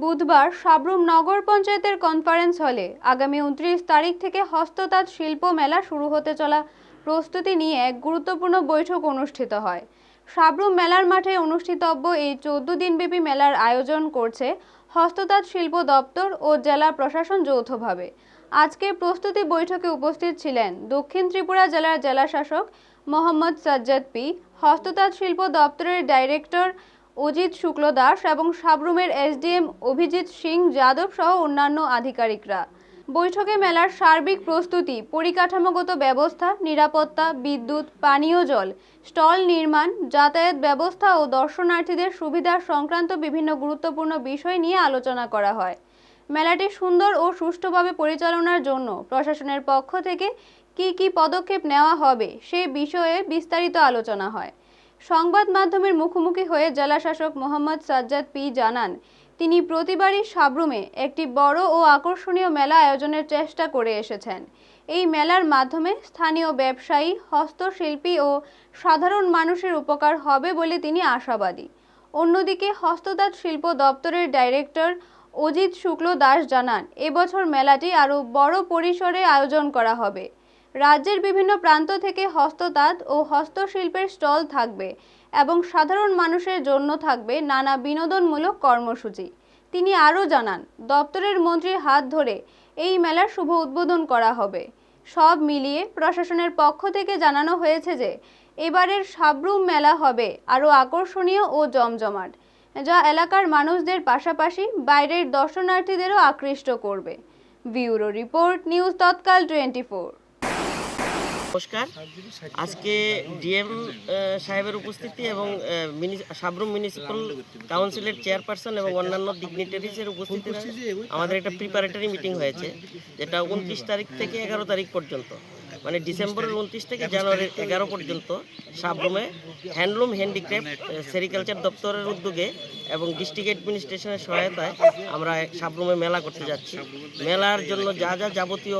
বুধবার সাব্রুম নগর পঞ্চায়েতের কনফারেন্স হলে আগামী 29 তারিখ থেকে হস্ততাঁত শিল্প মেলা শুরু হতে চলা প্রস্তুতি নিয়ে এক গুরুত্বপূর্ণ বৈঠক অনুষ্ঠিত হয়। সাব্রুম মেলার মাঠে অনুষ্ঠিতব্য এই 14 দিনব্যাপী মেলার আয়োজন করছে হস্ততাঁত শিল্প দপ্তর ও জেলা প্রশাসন যৌথভাবে। আজকের প্রস্তুতি বৈঠকে উপস্থিত ছিলেন দক্ষিণ ত্রিপুরা জেলার জেলাশাসক মোহাম্মদ সাজ্জাদ পি, হস্ততাঁত শিল্প দপ্তরের ডাইরেক্টর অজিত শুক্ল দাস এবং সাব্রুমের এসডিএম অভিজিৎ সিং যাদব সহ অন্যান্য আধিকারিকরা। বৈঠকে মেলার সার্বিক প্রস্তুতি, পরিকাঠামোগত ব্যবস্থা, নিরাপত্তা, বিদ্যুৎ, পানীয় জল, স্টল নির্মাণ, যাতায়াত ব্যবস্থা ও দর্শনার্থীদের সুবিধা সংক্রান্ত বিভিন্ন গুরুত্বপূর্ণ বিষয় নিয়ে আলোচনা করা হয়। মেলাটি সুন্দর ও সুষ্ঠুভাবে পরিচালনার জন্য প্রশাসনের পক্ষ থেকে কী পদক্ষেপ নেওয়া হবে সে বিষয়ে বিস্তারিত আলোচনা হয়। সংবাদ মাধ্যমের মুখোমুখি হয়ে জেলাশাসক মোহাম্মদ সাজ্জাদ পি জানান, তিনি প্রতিবারই সাব্রুমে একটি বড় ও আকর্ষণীয় মেলা আয়োজনের চেষ্টা করে এসেছেন। এই মেলার মাধ্যমে স্থানীয় ব্যবসায়ী, হস্তশিল্পী ও সাধারণ মানুষের উপকার হবে বলে তিনি আশাবাদী। অন্যদিকে হস্ততাঁত শিল্প দপ্তরের ডাইরেক্টর অজিত শুক্ল দাস জানান, এবছর মেলাটি আরও বড় পরিসরে আয়োজন করা হবে। রাজ্যের বিভিন্ন প্রান্ত থেকে হস্ততাঁত ও হস্তশিল্পের স্টল থাকবে এবং সাধারণ মানুষের জন্য থাকবে নানা বিনোদনমূলক কর্মসূচি। তিনি আরও জানান, দপ্তরের মন্ত্রীর হাত ধরে এই মেলার শুভ উদ্বোধন করা হবে। সব মিলিয়ে প্রশাসনের পক্ষ থেকে জানানো হয়েছে যে এবারের সাব্রুম মেলা হবে আরও আকর্ষণীয় ও জমজমাট, যা এলাকার মানুষদের পাশাপাশি বাইরের দর্শনার্থীদেরও আকৃষ্ট করবে। ব্যুরো রিপোর্ট, নিউজ তৎকাল 24। নমস্কার। আজকে ডিএম সাহেবের উপস্থিতি এবং সাব্রুম মিউনিসিপ্যাল কাউন্সিলের চেয়ারপারসন এবং অন্যান্য ডিগনিটারিজের উপস্থিতিতে আমাদের একটা প্রিপারেটরি মিটিং হয়েছে, যেটা 29 তারিখ থেকে 11 তারিখ পর্যন্ত, মানে ডিসেম্বরের 29 থেকে জানুয়ারির 11 পর্যন্ত সাব্রুমে হ্যান্ডলুম হ্যান্ডিক্রাফট সেরিকালচার দপ্তরের উদ্যোগে এবং ডিস্ট্রিক্ট অ্যাডমিনিস্ট্রেশনের সহায়তায় আমরা সাব্রুমে মেলা করতে যাচ্ছি। মেলার জন্য যা যাবতীয়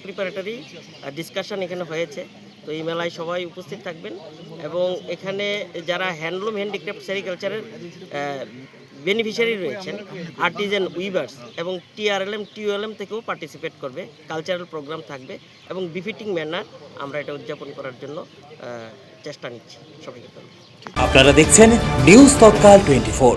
প্রিপারেটরি ডিসকাশন এখানে হয়েছে, তো এই মেলায় সবাই উপস্থিত থাকবেন এবং এখানে যারা হ্যান্ডলুম হ্যান্ডিক্রাফট সেরিকালচারের বেনিফিশিয়ারি রয়েছেন, আর্টিজান উইভার্স এবং টিউএলএম থেকেও পার্টিসিপেট করবে। কালচারাল প্রোগ্রাম থাকবে এবং বিফিটিং ম্যানার আমরা এটা উদযাপন করার জন্য চেষ্টা নিচ্ছি। সবাইকে ধন্যবাদ। আপনারা দেখছেন নিউজ তৎকাল 24।